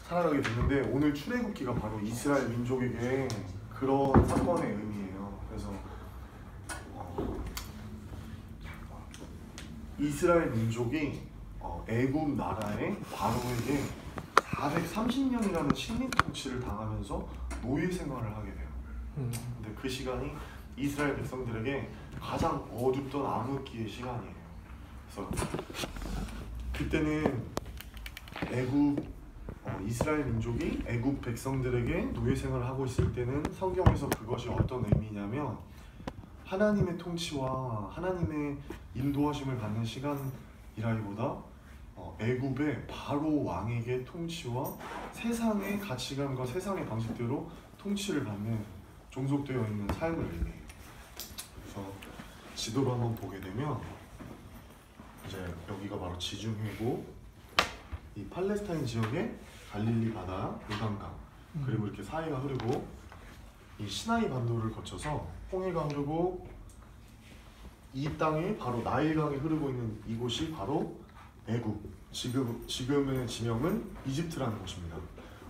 살아가게 됐는데 오늘 출애굽기가 바로 이스라엘 민족에게 그런 사건의 의미예요. 그래서 이스라엘 민족이 애굽 나라의 바로에게 430년이라는 식민 통치를 당하면서 노예 생활을 하게 돼요. 근데 그 시간이 이스라엘 백성들에게 가장 어둡던 암흑기의 시간이에요. 그래서 그때는 이스라엘 민족이 애굽 백성들에게 노예 생활을 하고 있을 때는 성경에서 그것이 어떤 의미냐면 하나님의 통치와 하나님의 인도하심을 받는 시간이라기보다 애굽의 바로 왕에게 통치와 세상의 가치관과 세상의 방식대로 통치를 받는 종속되어 있는 삶을 의미해요. 그래서 지도로 한번 보게 되면 이제 여기가 바로 지중해고 이 팔레스타인 지역에 갈릴리 바다, 요단강 그리고 이렇게 사해가 흐르고 이 시나이 반도를 거쳐서 홍해가 흐르고 이 땅이 바로 나일강이 흐르고 있는 이곳이 바로 애굽, 지금의 지명은 이집트라는 곳입니다.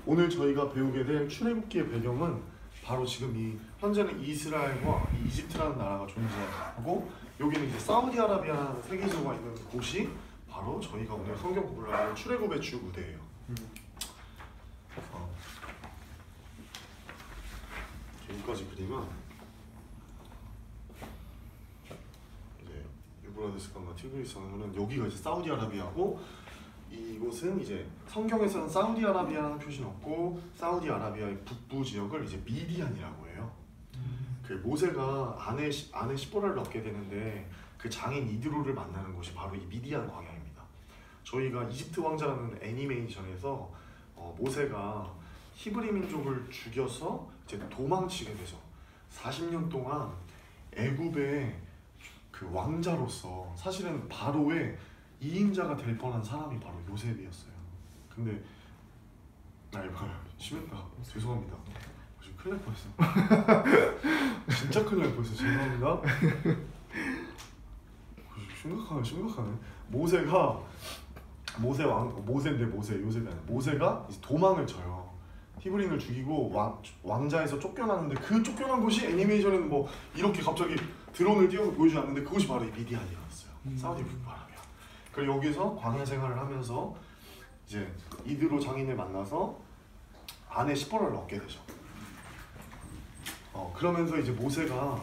오늘 저희가 배우게 될 출애굽기의 배경은 바로 지금 이 현재는 이스라엘과 이 이집트라는 나라가 존재하고 여기는 이제 사우디아라비아라는 세계지구가 있는 곳이 바로 저희가 오늘 성경 공부를 하는 출애굽의 주 무대예요. 여기까지 그리면 이제 유브라데스강과 티그리스강은 여기가 이제 사우디아라비아고 이곳은 이제 성경에서는 사우디아라비아라는 표시는 없고 사우디아라비아의 북부 지역을 이제 미디안이라고 해요. 그 모세가 아내 시보라를 얻게 되는데 그 장인 이드로를 만나는 곳이 바로 이 미디안 광야입니다. 저희가 이집트 왕자라는 애니메이션에서 모세가 히브리 민족을 죽여서 이제 도망치게 되죠. 40년 동안 애굽의 그 왕자로서 사실은 바로의 2인자가 될 뻔한 사람이 바로 요셉이었어요. 근데 심했다. 죄송합니다. 지금 큰일 날 뻔했어. 진짜 큰일 날 뻔했어. 죄송합니다. 심각하네. 모세가 이제 도망을 쳐요. 히브리인을 죽이고 왕자에서 쫓겨나는데 그 쫓겨난 곳이 애니메이션에는 뭐 이렇게 갑자기 드론을 띄워서 보여주지 않는데 그곳이 바로 이 미디안이었어요. 사우디 북부아라비아. 그리고 여기서 광야 생활을 하면서 이제 이드로 장인을 만나서 아내 시보라를 얻게 되죠. 그러면서 이제 모세가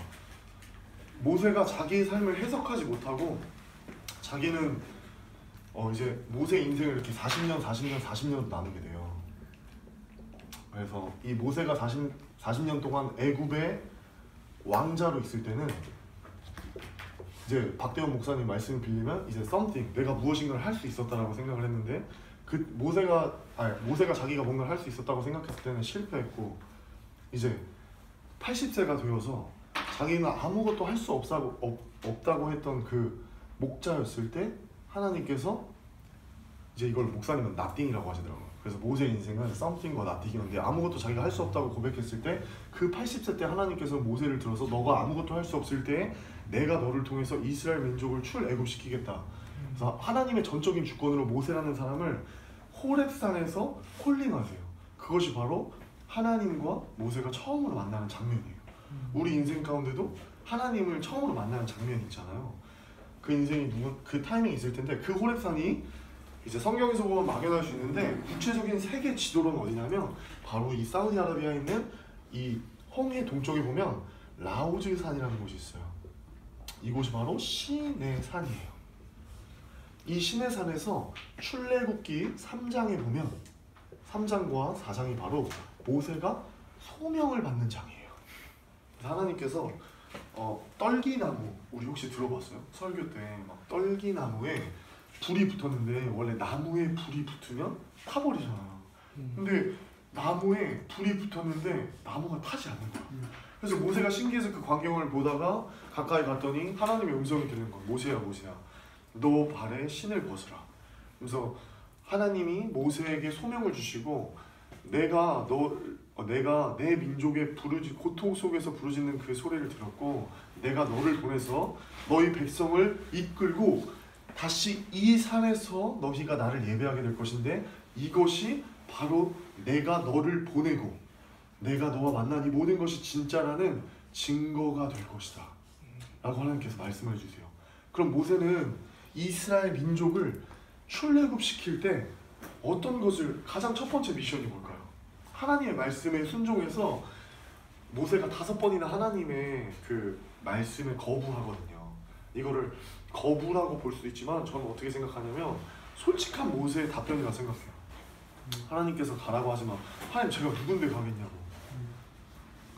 자기의 삶을 해석하지 못하고 자기는 이제 모세의 인생을 이렇게 40년 나누게 돼요. 그래서 이 모세가 40년 동안 애굽의 왕자로 있을 때는 이제 박대원 목사님 말씀을 빌리면 이제 something, 내가 무엇인가를 할 수 있었다라고 생각을 했는데 그 모세가 자기가 뭔가를 할 수 있었다고 생각했을 때는 실패했고 이제 80세가 되어서 자기는 아무것도 할 수 없다고 했던 그 목자였을 때 하나님께서 이제 이걸 목사님은 nothing이라고 하시더라고요. 그래서 모세의 인생은 something과 nothing이었는데 아무것도 자기가 할 수 없다고 고백했을 때 그 80세 때 하나님께서 모세를 들어서 너가 아무것도 할 수 없을 때 내가 너를 통해서 이스라엘 민족을 출애굽시키겠다. 그래서 하나님의 전적인 주권으로 모세라는 사람을 호렙산에서 콜링하세요. 그것이 바로 하나님과 모세가 처음으로 만나는 장면이에요. 우리 인생 가운데도 하나님을 처음으로 만나는 장면이 있잖아요. 그 인생이 그 타이밍이 있을 텐데 그 호렙산이 이제 성경에서 보면 막연할 수 있는데 구체적인 세계 지도로는 어디냐면 바로 이 사우디아라비아에 있는 이 홍해 동쪽에 보면 라오즈 산이라는 곳이 있어요. 이곳이 바로 신의 산이에요. 이 신의 산에서 출애굽기 3장에 보면 3장과 4장이 바로 모세가 소명을 받는 장이에요. 하나님께서 떨기나무, 우리 혹시 들어봤어요? 설교 때 막 떨기나무에 불이 붙었는데 원래 나무에 불이 붙으면 타버리잖아요. 근데 나무에 불이 붙었는데 나무가 타지 않는 거야. 그래서 모세가 신기해서 그 광경을 보다가 가까이 갔더니 하나님의 음성이 들리는 거야. 모세야 너 발에 신을 벗으라. 그래서 하나님이 모세에게 소명을 주시고 내가 내 민족의 고통 속에서 부르짖는 그 소리를 들었고 내가 너를 보내서 너희 백성을 이끌고 다시 이 산에서 너희가 나를 예배하게 될 것인데 이것이 바로 내가 너를 보내고 내가 너와 만난 이 모든 것이 진짜라는 증거가 될 것이다 라고 하나님께서 말씀을 해주세요. 그럼 모세는 이스라엘 민족을 출애굽시킬 때 어떤 것을 가장 첫 번째 미션이 뭘까요? 하나님의 말씀에 순종해서 모세가 5번이나 하나님의 그 말씀에 거부하거든요. 이거를 거부라고 볼 수도 있지만 저는 어떻게 생각하냐면 솔직한 모세의 답변이라 생각해요. 하나님께서 가라고 하지만 하나님 제가 누군데 가겠냐고.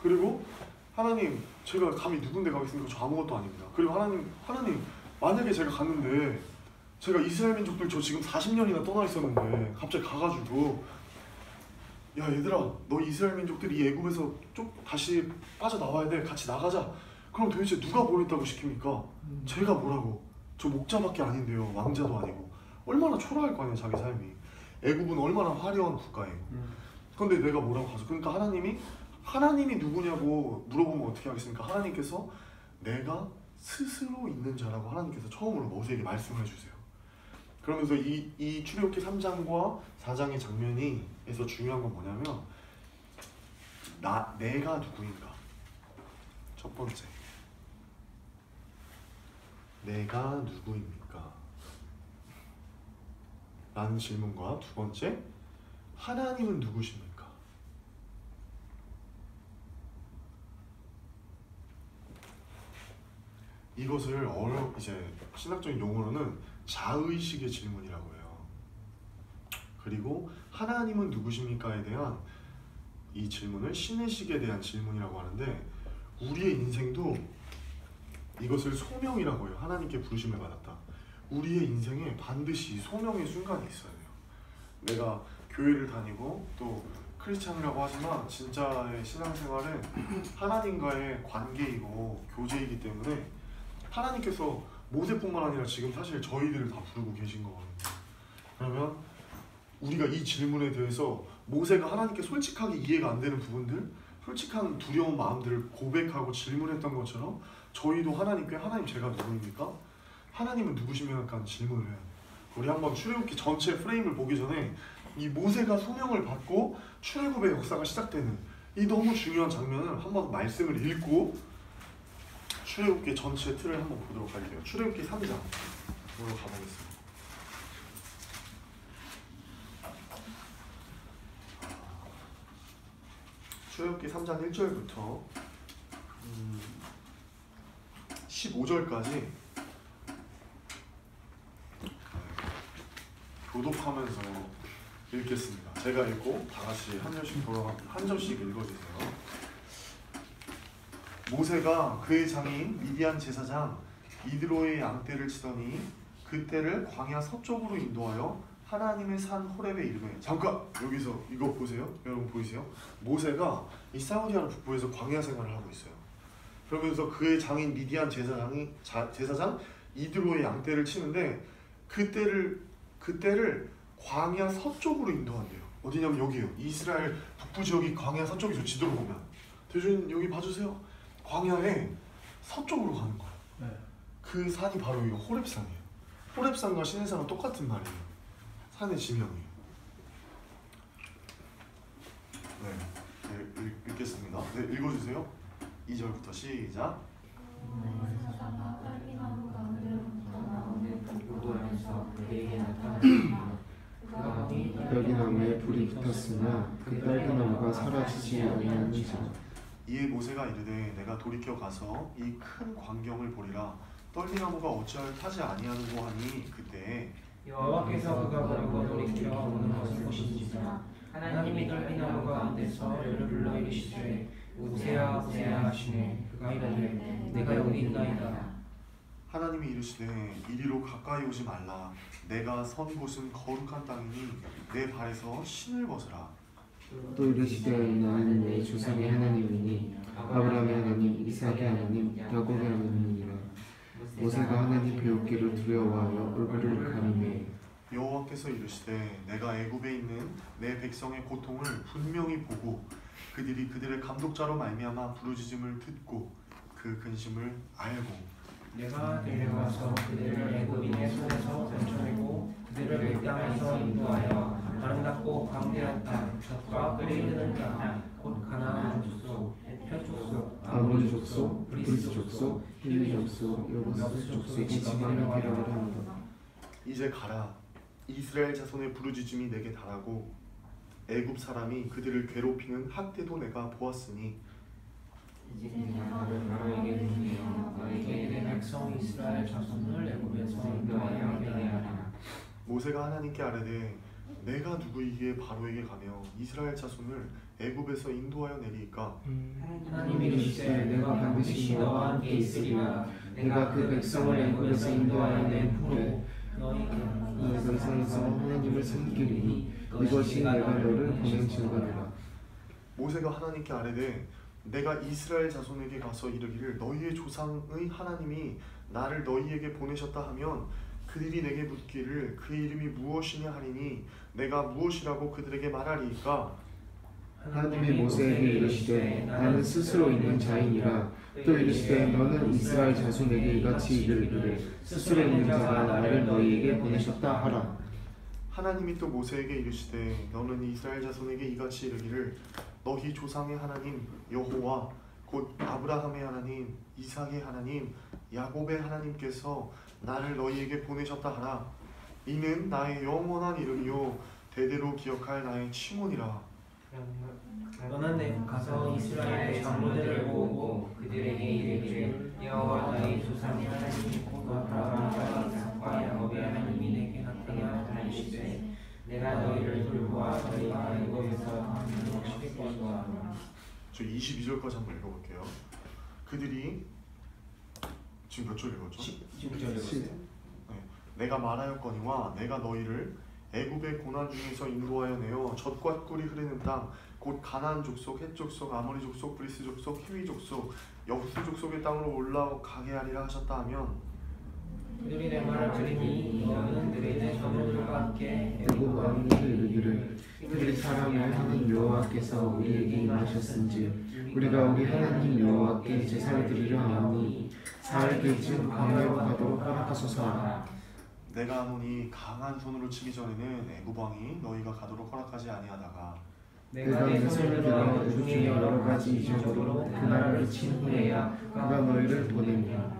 그리고 하나님 제가 감히 누군데 가겠습니까? 저 아무것도 아닙니다. 그리고 하나님 만약에 제가 갔는데 제가 이스라엘 민족들 저 지금 40년이나 떠나 있었는데 갑자기 가가지고 야 얘들아 너 이스라엘 민족들이 이 애굽에서 좀 다시 빠져나와야 돼 같이 나가자. 그럼 도대체 누가 보냈다고 시킵니까? 제가 뭐라고? 저 목자밖에 아닌데요. 왕자도 아니고. 얼마나 초라할 거 아니에요 자기 삶이. 애굽은 얼마나 화려한 국가예요. 그런데 내가 뭐라고 가서 그러니까 하나님이 누구냐고 물어보면 어떻게 하겠습니까? 하나님께서 내가 스스로 있는 자라고 하나님께서 처음으로 모세에게 말씀을 해주세요. 그러면서 이 출애굽기 3장과 4장의 장면에서 중요한 건 뭐냐면 내가 누구인가? 첫 번째 내가 누구입니까? 라는 질문과 두 번째 하나님은 누구십니까? 이것을 이제 신학적인 용어로는 자의식의 질문이라고 해요. 그리고 하나님은 누구십니까에 대한 이 질문을 신의식에 대한 질문이라고 하는데 우리의 인생도 이것을 소명이라고 해요. 하나님께 부르심을 받았다. 우리의 인생에 반드시 소명의 순간이 있어야 돼요. 내가 교회를 다니고 또 크리스찬이라고 하지만 진짜의 신앙생활은 하나님과의 관계이고 교제이기 때문에 하나님께서 모세뿐만 아니라 지금 사실 저희들을 다 부르고 계신 거거든요. 그러면 우리가 이 질문에 대해서 모세가 하나님께 솔직하게 이해가 안 되는 부분들, 솔직한 두려운 마음들을 고백하고 질문했던 것처럼 저희도 하나님께 하나님 제가 누구입니까? 하나님은 누구십니까? 하는 질문을 해요. 우리 한번 출애굽기 전체 프레임을 보기 전에 이 모세가 소명을 받고 출애굽의 역사가 시작되는 이 너무 중요한 장면을 한번 말씀을 읽고 출애굽기 전체 틀을 한번 보도록 할게요. 출애굽기 3장으로 가보겠습니다. 출애굽기 3장 1절부터 15절까지 교독하면서 읽겠습니다. 제가 읽고 다 같이 한 절씩 읽어주세요. 모세가 그의 장인 미디안 제사장 이드로의 양떼를 치더니 그 떼를 광야 서쪽으로 인도하여 하나님의 산 호렙에 이르매. 잠깐 여기서 이거 보세요. 여러분 보이세요? 모세가 이 사우디아라 북부에서 광야 생활을 하고 있어요. 그러면서 그의 장인 미디안 제사장 이드로의 양떼를 치는데 그 떼를 광야 서쪽으로 인도한대요. 어디냐면 여기요. 이스라엘 북부 지역이 광야 서쪽이죠. 지도로 보면. 대주님 여기 봐주세요. 광야에 서쪽으로 가는 거예요. 네. 그 산이 바로 이 호렙산이에요. 호렙산과 시내산은 똑같은 말이에요. 산의 지명이에요. 네, 읽겠습니다. 네, 읽어주세요. 2절부터 시작. 딸기나무에 불이 붙었으나 그 딸기나무가 사라지지 아니하는지라. 이에 모세가 이르되 내가 돌이켜 가서 이 큰 광경을 보리라. 떨기나무가 어찌하여 타지 아니하는고 하니 그때 여호와께서 그가 보려고 돌이켜 보는 것은 무엇인지라. 하나님이 떨기나무 가운데서 저를 불러 이르시되 모세야 모세야 하시네. 그가 이르되 내가 여기 있나이다. 하나님이 이르시되 이리로 가까이 오지 말라. 내가 선 곳은 거룩한 땅이니 내 발에서 신을 벗으라. 또 이르시되 나는 내 조상의 하나님이니 아브라함의 하나님 이삭의 하나님 야곱의 하나님이니라. 모세가 하나님 배우기를 두려워하여 얼굴을 가리매 여호와께서 이르시되 내가 애굽에 있는 내 백성의 고통을 분명히 보고 그들이 그들의 감독자로 말미암아 부르짖음을 듣고 그 근심을 알고 내가 데려와서 그들을 애굽인의 손에서 건져내고 그들을 그 땅에서 인도하여 아름답고 광대한 땅, 젖과 끓이 흐르는 땅, 곧 가나안 족속, 헷 족속, 아모리 족속, 브리스 족속, 히위 족속, 여부스 족속이 지방을 비라고 합니다. 이제 가라. 이스라엘 자손의 부르짖음이 내게 달하고 애굽 사람이 그들을 괴롭히는 학대도 내가 보았으니 이제 내가 너에게 분이여 너에게 내 백성 이스라엘 자손을 애굽에서 인도하여 내게 하라. 모세가 하나님께 아뢰되 내가 누구이기에 바로에게 가며 이스라엘 자손을 애굽에서 인도하여 내리이까. 하나님이 이르시되 내가 반드시 너와 함께 있으리라. 내가 그 백성을 애굽에서 인도하여 낸 후로 너희가 이 세상에서 하나님을 섬기리니 이것이 내가 너를 보낸 증거니라. 모세가 하나님께 아뢰되 내가 이스라엘 자손에게 가서 이르기를 너희의 조상의 하나님이 나를 너희에게 보내셨다 하면 그들이 내게 묻기를 그 이름이 무엇이냐 하리니 내가 무엇이라고 그들에게 말하리이까. 하나님이 모세에게 이르시되 나는 스스로 있는 자이니라. 또 이르시되 너는 이스라엘 자손에게 이같이 이르기를 스스로 있는 자가 나를 너희에게 보내셨다 하라. 하나님이 또 모세에게 이르시되 너는 이스라엘 자손에게 이같이 이르기를 너희 조상의 하나님 여호와 곧 아브라함의 하나님 이삭의 하나님 야곱의 하나님께서 나를 너희에게 보내셨다 하라. 이는 나의 영원한 이름이요 대대로 기억할 나의 칭호니라. 너는 내 가서 이스라엘의 장로들을 모으고 그들에게 이르기를 여호와 너희 조상의 하나님 곧 아브라함과 이삭과 야곱의 하나님이 내게 나타나 가르치되 내가 너희를 돌보아 너희가 애굽에서 행복시킬 것이다. 저 22절까지 한번 읽어볼게요. 그들이 지금 몇 절 읽었죠? 16절. 내가 말하였거니와 내가 너희를 애굽의 고난 중에서 인도하여 내어 젖과 꿀이 흐르는 땅 곧 가나안 족속, 헷 족속, 아모리 족속, 브리스 족속, 히위 족속, 여부스 족속의 땅으로 올라가게 하리라 하셨다 하면 그들이 내 말을 들으니 너는 너희의 자손들과 함께 애굽 왕에게 이르기를 그들이 사람의 하나님 여호와께서 우리에게 임하셨은지 우리가 우리 하나님 여호와께 제사를 드리려 하오니 사흘 길쯤 광야로 가도록 허락하소서 하라. 내가 하노니 강한 손으로 치기 전에는 애굽 왕이 너희가 가도록 허락하지 아니하다가 내가 내 손을 들어 그 중에 여러 가지 이적으로 그 나라를 친 후에야 그가 너희를 보내니라.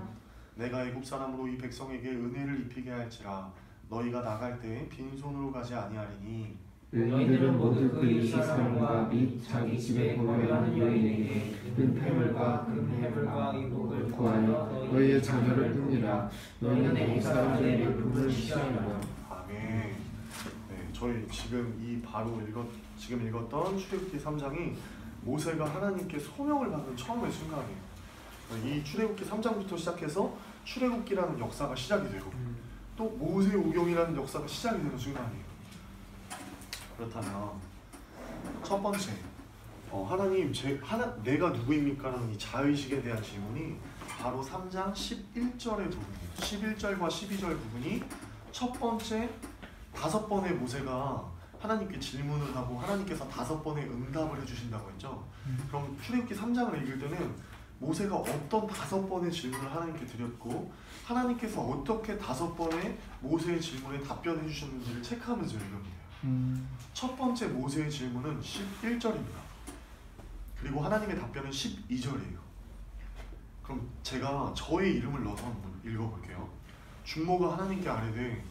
내가 애굽 사람으로 이 백성에게 은혜를 입히게 할지라 너희가 나갈 때 빈손으로 가지 아니하리니 너희들은 모두 그 이웃 사람과 및 자기 집에 거류하는 여인에게 은폐물과 금해물과 의복을 구하여 너희의 자녀를 낳으리라. 너희는 애굽 사람들의 물품을 취하리라. 아멘. 네, 저희 지금 읽었던 출애굽기 3장이 모세가 하나님께 소명을 받는 처음의 순간이에요. 이 출애굽기 3장부터 시작해서 출애굽기라는 역사가 시작이 되고 또 모세 오경이라는 역사가 시작이 되는 순간이에요. 그렇다면 첫 번째 하나님 내가 누구입니까? 라는 이 자의식에 대한 질문이 바로 3장 11절의 부분이에요. 11절과 12절 부분이 첫 번째 5번의 모세가 하나님께 질문을 하고 하나님께서 5번의 응답을 해주신다고 했죠. 그럼 출애굽기 3장을 읽을 때는 모세가 어떤 5번의 질문을 하나님께 드렸고 하나님께서 어떻게 5번의 모세의 질문에 답변해 주셨는지를 체크하면서 읽으면 돼요. 첫 번째 모세의 질문은 11절입니다. 그리고 하나님의 답변은 12절이에요. 그럼 제가 저의 이름을 넣어서 한번 읽어볼게요. 중모가 하나님께 아뢰되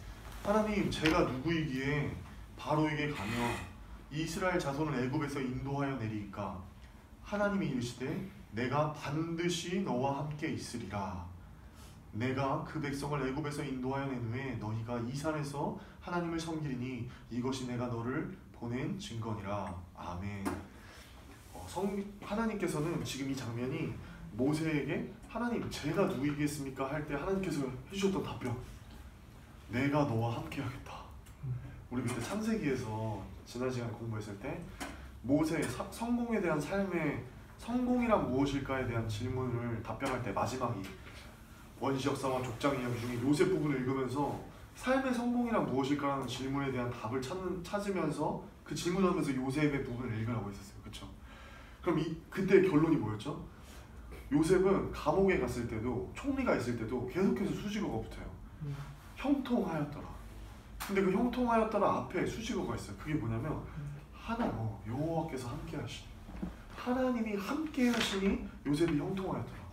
하나님 제가 누구이기에 바로에게 가며 이스라엘 자손을 애굽에서 인도하여 내리이까. 하나님이 이르시되 내가 반드시 너와 함께 있으리라. 내가 그 백성을 애굽에서 인도하여 낸 후에 너희가 이 산에서 하나님을 섬기리니 이것이 내가 너를 보낸 증거니라. 아멘. 하나님께서는 지금 이 장면이 모세에게 하나님 제가 누구이겠습니까? 할 때 하나님께서 해주셨던 답변, 내가 너와 함께 하겠다. 우리 그때 창세기에서 지난 시간에 공부했을 때 모세의 성공에 대한 삶의 성공이란 무엇일까에 대한 질문을 답변할 때 마지막이 원시 역사와 족장 이야기 중에 요셉 부분을 읽으면서 삶의 성공이란 무엇일까라는 질문에 대한 답을 찾으면서 그 질문하면서 요셉의 부분을 읽으라고 했었어요. 그렇죠? 그럼 그때 결론이 뭐였죠? 요셉은 감옥에 갔을 때도 총리가 있을 때도 계속해서 수식어가 붙어요. 형통하였더라. 근데 그 형통하였다는 앞에 수식어가 있어요. 그게 뭐냐면 여호와께서 함께 하시니, 하나님이 함께 하시니 요셉이 형통하였더라.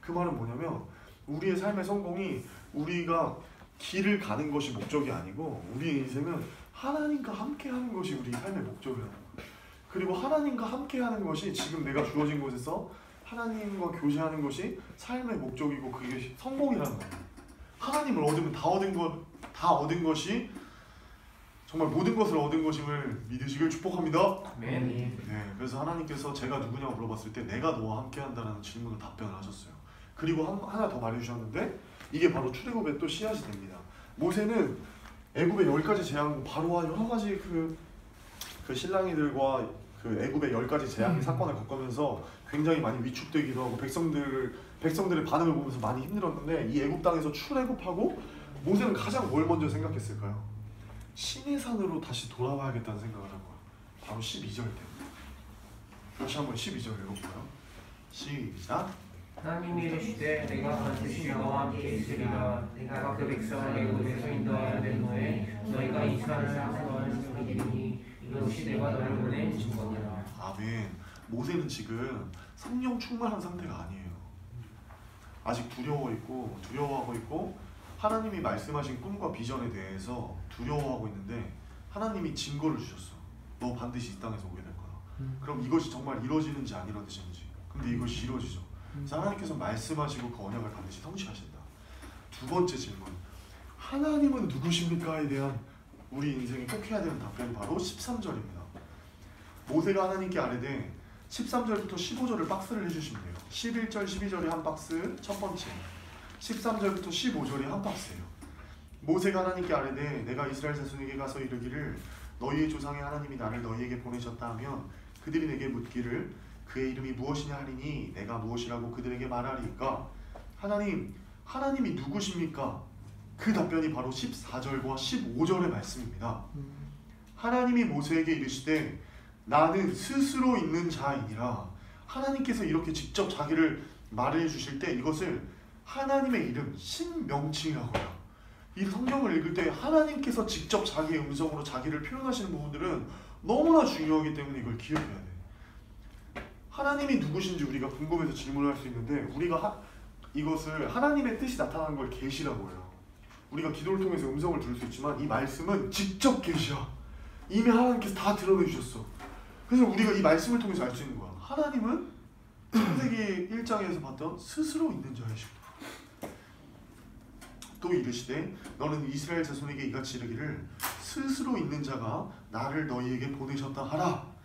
그 말은 뭐냐면 우리의 삶의 성공이 우리가 길을 가는 것이 목적이 아니고 우리의 인생은 하나님과 함께 하는 것이 우리 삶의 목적이라는 거예요. 그리고 하나님과 함께 하는 것이 지금 내가 주어진 곳에서 하나님과 교제하는 것이 삶의 목적이고 그게 성공이라는 거예요. 하나님을 얻으면 다 얻은 것이 정말 모든 것을 얻은 것임을 믿으시길 축복합니다. 아멘. 네, 그래서 하나님께서 제가 누구냐고 물어봤을 때 내가 너와 함께 한다라는 질문을 답변을 하셨어요. 그리고 하나 더 말해주셨는데 이게 바로 출애굽의 또 씨앗이 됩니다. 모세는 애굽의 10가지 재앙, 바로와 여러 가지 그 신랑이들과 그 애굽의 10가지 재앙의 사건을 겪으면서 굉장히 많이 위축되기도 하고 백성들의 반응을 보면서 많이 힘들었는데 이 애굽 땅에서 출애굽하고 모세는 가장 뭘 먼저 생각했을까요? 신의 산으로 다시 돌아와야겠다는 생각을 한 거예요. 바로 12절 때. 다시 한번 12절 읽어볼까요? 시작. 하나님이 이르시되 내가 반드시 너와 함께 있으리라. 내가 그 백성을 애굽에서 인도하여 낸 후에 너희가 이 산을 너를 섬기리니 이것이 내가 너를 보낸 증거니라. 아멘. 모세는 지금 성령 충만한 상태가 아니에요. 아직 두려워하고 있고 하나님이 말씀하신 꿈과 비전에 대해서 두려워하고 있는데 하나님이 증거를 주셨어. 너 반드시 이 땅에서 오게 될 거다. 그럼 이것이 정말 이루어지는지 안 이루어지는지. 근데 이것이 이루어지죠. 그래서 하나님께서 말씀하시고 그 언약을 반드시 성취하신다. 두 번째 질문. 하나님은 누구십니까?에 대한 우리 인생이 꼭 해야 되는 답변이 바로 13절입니다. 모세가 하나님께 아뢰되 13절부터 15절을 박스를 해주시면 돼요. 11절, 12절이 한 박스, 첫 번째. 13절부터 15절이 한 박스예요. 모세가 하나님께 아뢰되 내가 이스라엘 자손에게 가서 이르기를 너희의 조상의 하나님이 나를 너희에게 보내셨다 하면 그들이 내게 묻기를 그의 이름이 무엇이냐 하리니 내가 무엇이라고 그들에게 말하리까? 하나님이 누구십니까? 그 답변이 바로 14절과 15절의 말씀입니다. 하나님이 모세에게 이르시되 나는 스스로 있는 자이니라. 하나님께서 이렇게 직접 자기를 말해 주실 때 이것을 하나님의 이름, 신명칭이라고 해요. 이 성경을 읽을 때 하나님께서 직접 자기의 음성으로 자기를 표현하시는 부분들은 너무나 중요하기 때문에 이걸 기억해야 돼. 하나님이 누구신지 우리가 궁금해서 질문을 할 수 있는데 우리가 이것을 하나님의 뜻이 나타나는 걸 계시라고 해요. 우리가 기도를 통해서 음성을 들을 수 있지만 이 말씀은 직접 계시야. 이미 하나님께서 다 드러내 주셨어. 그래서 우리가 이 말씀을 통해서 알 수 있는 거야. 하나님은 창세기 1장에서 봤던 스스로 있는 자이시고 또 이르시되 너는 이스라엘 자손에게 이같이 이르기를 스스로 있는 자가 나를 너희에게 보내셨다 하라.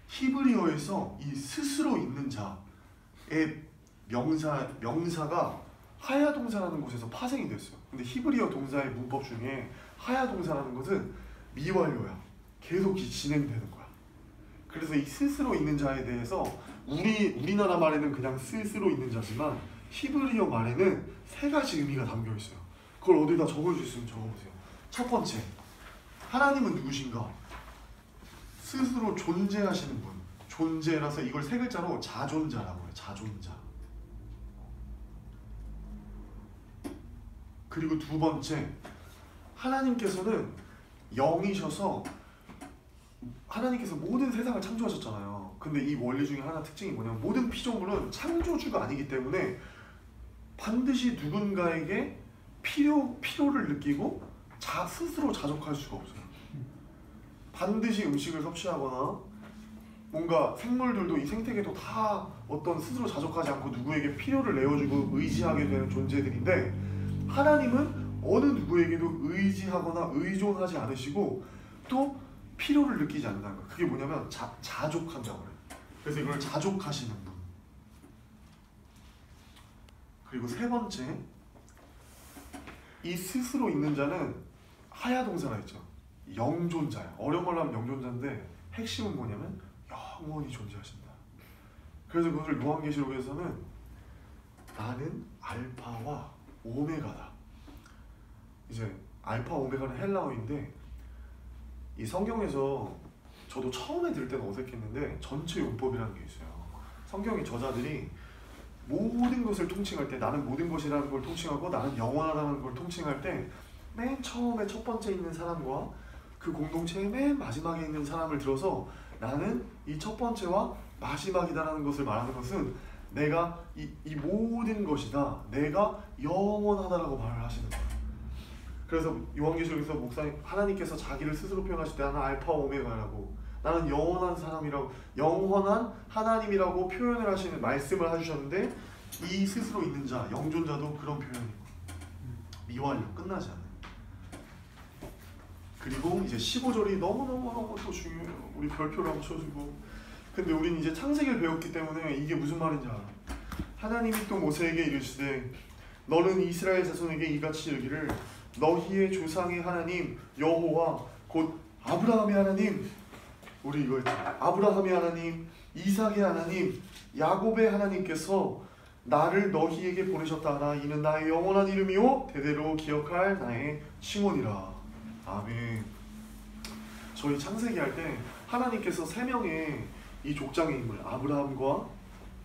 히브리어에서 이 스스로 있는 자의 명사가 하야 동사라는 곳에서 파생이 됐어요. 근데 히브리어 동사의 문법 중에 하야 동사라는 것은 미완료야. 계속 진행되는 거야. 그래서 이 스스로 있는 자에 대해서 우리나라 말에는 그냥 스스로 있는 자지만 히브리어 말에는 3가지 의미가 담겨 있어요. 그걸 어디다 적어줄 수 있으면 적어보세요. 첫 번째, 하나님은 누구신가? 스스로 존재하시는 분. 존재라서 이걸 3글자로 자존자라고 해요. 자존자. 그리고 두 번째, 하나님께서는 영이셔서 하나님께서 모든 세상을 창조하셨잖아요. 근데 이 원리 중에 하나 특징이 뭐냐면 모든 피조물은 창조주가 아니기 때문에 반드시 누군가에게 필요를 느끼고 스스로 자족할 수가 없어요. 반드시 음식을 섭취하거나 뭔가 생물들도 이 생태계도 다 어떤 스스로 자족하지 않고 누구에게 필요를 내어주고 의지하게 되는 존재들인데 하나님은 어느 누구에게도 의지하거나 의존하지 않으시고 또 필요를 느끼지 않는다는 거예요. 그게 뭐냐면 자족한다고 그래요. 그래서 이걸 자족하시는 분. 그리고 세 번째, 이 스스로 있는 자는 하야 동사가 있죠. 영존자예요. 어려운 말로 하면 영존자인데 핵심은 뭐냐면 영원히 존재하신다. 그래서 그것을 요한계시록에서는 나는 알파와 오메가다. 이제 알파 오메가는 헬라어인데 이 성경에서 저도 처음에 들을 때는 어색했는데 전체 용법이라는 게 있어요. 성경의 저자들이 모든 것을 통칭할 때 나는 모든 것이라는 걸 통칭하고 나는 영원하다는 걸 통칭할 때 맨 처음에 첫 번째 있는 사람과 그 공동체의 맨 마지막에 있는 사람을 들어서 나는 이 첫 번째와 마지막이다라는 것을 말하는 것은 내가 이 모든 것이다, 내가 영원하다라고 말을 하시는 거예요. 그래서 요한계시록에서 목사님 하나님께서 자기를 스스로 표현하실 때 나는 알파 오메가라고, 나는 영원한 사람이라고, 영원한 하나님이라고 표현을 하시는 말씀을 해주셨는데, 이 스스로 있는 자, 영존자도 그런 표현이고 미완료, 끝나지 않아요. 그리고 이제 15절이 너무너무 또 중요해요. 우리 별표를 한번 쳐주고. 근데 우린 이제 창세기를 배웠기 때문에 이게 무슨 말인지 알아. 하나님이 또 모세에게 이르시되 너는 이스라엘 자손에게 이같이 이르기를 너희의 조상의 하나님 여호와 곧 아브라함의 하나님, 우리 이거 했죠. 아브라함의 하나님, 이삭의 하나님, 야곱의 하나님께서 나를 너희에게 보내셨다 하나 이는 나의 영원한 이름이요 대대로 기억할 나의 칭호니라. 아멘. 저희 창세기 할 때 하나님께서 3명의 이 족장의 인물 아브라함과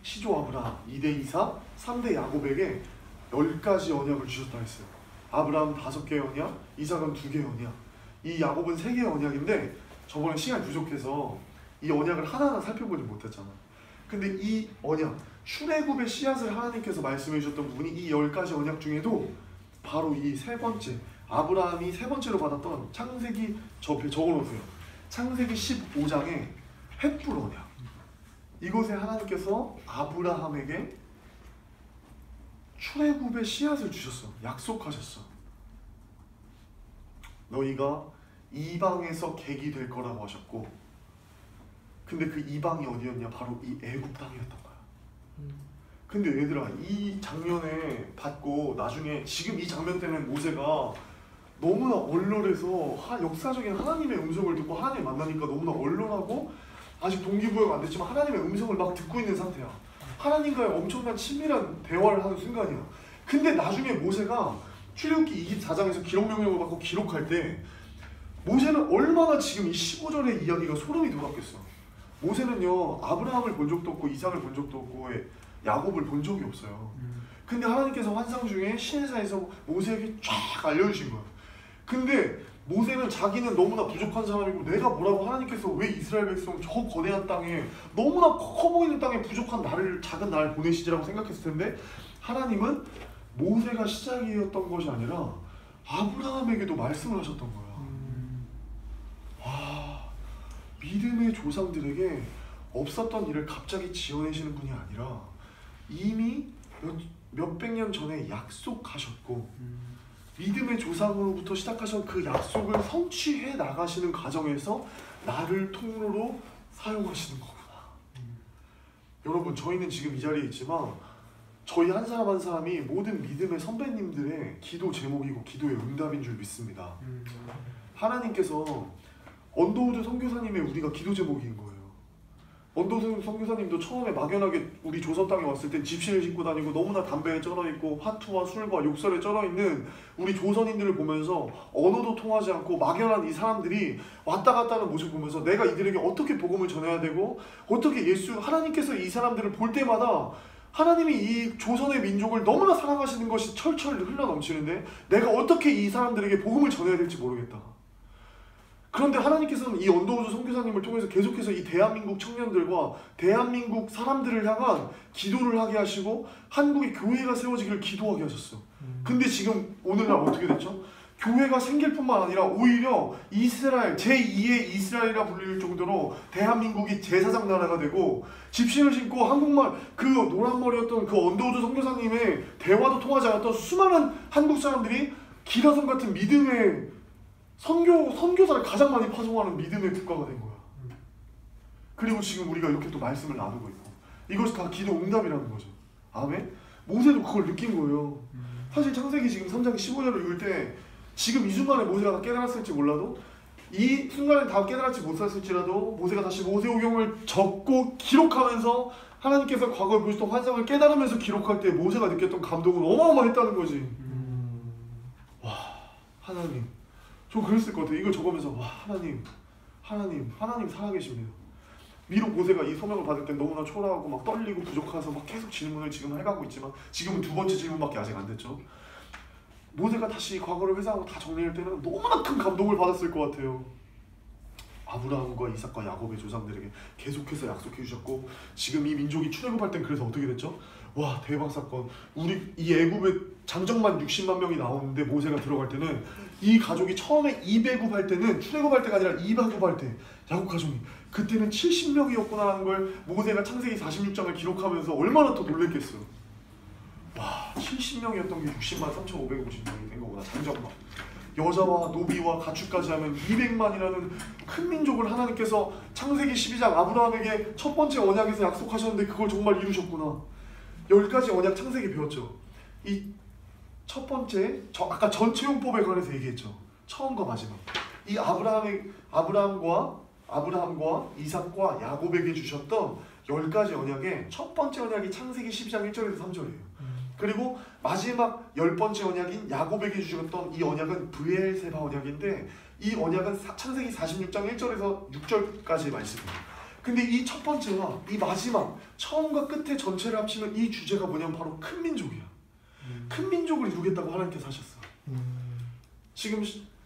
시조 아브라함, 2대 이삭, 3대 야곱에게 10가지 언약을 주셨다 했어요. 아브라함 5개의 언약, 이삭은 2개의 언약, 이 야곱은 3개의 언약인데 저번에 시간이 부족해서 이 언약을 하나하나 살펴보지 못했잖아. 근데 이 언약, 출애굽의 씨앗을 하나님께서 말씀해 주셨던 부분이 이 10가지 언약 중에도 바로 이 세 번째, 아브라함이 세 번째로 받았던 창세기, 적어놓으세요. 창세기 15장의 횃불 언약. 이곳에 하나님께서 아브라함에게 출애굽의 씨앗을 주셨어. 약속하셨어. 너희가 이방에서 객이 될 거라고 하셨고, 근데 그 이방이 어디였냐? 바로 이 애굽 땅이었던 거야. 근데 얘들아, 이 장면에 받고 나중에 지금 이 장면 때문에 모세가 너무나 얼얼해서 역사적인 하나님의 음성을 듣고 하나님 만나니까 너무나 얼얼하고 아직 동기부여가 안 됐지만 하나님의 음성을 막 듣고 있는 상태야. 하나님과의 엄청난 친밀한 대화를 하는 순간이야. 근데 나중에 모세가 출애굽기 24장에서 기록 명령을 받고 기록할 때 모세는 얼마나 지금 이 15절의 이야기가 소름이 돋았겠어. 모세는요 아브라함을 본 적도 없고 이삭을 본 적도 없고 야곱을 본 적이 없어요. 근데 하나님께서 환상 중에 시내산에서 모세에게 쫙 알려주신 거예요. 근데 모세는 자기는 너무나 부족한 사람이고 내가 뭐라고 하나님께서 왜 이스라엘 백성 저 거대한 땅에 너무나 커 보이는 땅에 부족한 나를, 작은 나를 보내시지라고 생각했을 텐데 하나님은 모세가 시작이었던 것이 아니라 아브라함에게도 말씀을 하셨던 거야. 와, 믿음의 조상들에게 없었던 일을 갑자기 지어내시는 분이 아니라 이미 몇백 년 전에 약속하셨고 믿음의 조상으로부터 시작하신 그 약속을 성취해 나가시는 과정에서 나를 통로로 사용하시는 거구나. 여러분, 저희는 지금 이 자리에 있지만 저희 한 사람 한 사람이 모든 믿음의 선배님들의 기도 제목이고 기도의 응답인 줄 믿습니다. 하나님께서 언더우드 선교사님의 우리가 기도 제목인 거예요. 언더우드 선교사님도 처음에 막연하게 우리 조선 땅에 왔을 때 집신을 신고 다니고 너무나 담배에 쩔어있고 화투와 술과 욕설에 쩔어있는 우리 조선인들을 보면서 언어도 통하지 않고 막연한 이 사람들이 왔다 갔다 하는 모습을 보면서 내가 이들에게 어떻게 복음을 전해야 되고 어떻게 하나님께서 이 사람들을 볼 때마다 하나님이 이 조선의 민족을 너무나 사랑하시는 것이 철철 흘러넘치는데 내가 어떻게 이 사람들에게 복음을 전해야 될지 모르겠다. 그런데 하나님께서는 이 언더우드 선교사님을 통해서 계속해서 이 대한민국 청년들과 대한민국 사람들을 향한 기도를 하게 하시고 한국의 교회가 세워지기를 기도하게 하셨어. 근데 지금 오늘날 어떻게 됐죠? 교회가 생길 뿐만 아니라 오히려 이스라엘, 제2의 이스라엘이라 불릴 정도로 대한민국이 제사장 나라가 되고 집신을 신고 한국말, 그 노란머리였던 그 언더우드 선교사님의 대화도 통하지 않았던 수많은 한국 사람들이 기라성 같은 믿음의 선교사를 가장 많이 파송하는 믿음의 국가가 된 거야. 그리고 지금 우리가 이렇게 또 말씀을 나누고 있고 이것이 다 기도 응답이라는 거죠. 아멘? 모세도 그걸 느낀 거예요. 사실 창세기 지금 3장 15절을 읽을 때 지금 이 순간에 모세가 다 깨달았을지 몰라도 이 순간에 다 깨달았지 못했을지라도 모세가 다시 모세오경을 적고 기록하면서 하나님께서 과거에 보셨던 환상을 깨달으면서 기록할 때 모세가 느꼈던 감동은 어마어마했다는 거지. 와, 하나님, 저 그랬을 것 같아요. 이걸 적으면서 와, 하나님 살아계십니다. 비록 모세가 이 소명을 받을 때 너무나 초라하고 막 떨리고 부족해서 막 계속 질문을 지금 해가고 있지만 지금은 두 번째 질문밖에 아직 안 됐죠. 모세가 다시 과거를 회상하고 다 정리할 때는 너무나 큰 감동을 받았을 것 같아요. 아브라함과 이삭과 야곱의 조상들에게 계속해서 약속해 주셨고, 지금 이 민족이 출애굽할 땐 그래서 어떻게 됐죠? 와, 대박 사건. 우리 이 애굽에 장정만 60만 명이 나오는데 모세가 들어갈 때는 이 가족이 처음에 이배굽할 때는, 출애굽할 때가 아니라 이배굽할 때 야곱 가족이 그때는 70명이었구나라는 걸 모세가 창세기 46장을 기록하면서 얼마나 더 놀랬겠어요. 와, 70명이었던 게 60만 3,550명이 된 거구나. 장정만. 여자와 노비와 가축까지 하면 200만이라는 큰 민족을 하나님께서 창세기 12장 아브라함에게 첫 번째 언약에서 약속하셨는데 그걸 정말 이루셨구나. 10가지 언약 창세기 배웠죠. 이 첫 번째, 아까 전체용법에 관해서 얘기했죠. 처음과 마지막. 이 아브라함과 이삭과 야곱에게 주셨던 10가지 언약의 첫 번째 언약이 창세기 12장 1절에서 3절이에요. 그리고 마지막 10번째 언약인 야곱에게 주셨던 이 언약은 브엘세바 언약인데, 이 언약은 창세기 46장 1절에서 6절까지의 말씀이에요. 근데 이 첫 번째와 이 마지막, 처음과 끝의 전체를 합치면 이 주제가 뭐냐면 바로 큰 민족이야. 큰 민족을 이루겠다고 하나님께서 하셨어. 지금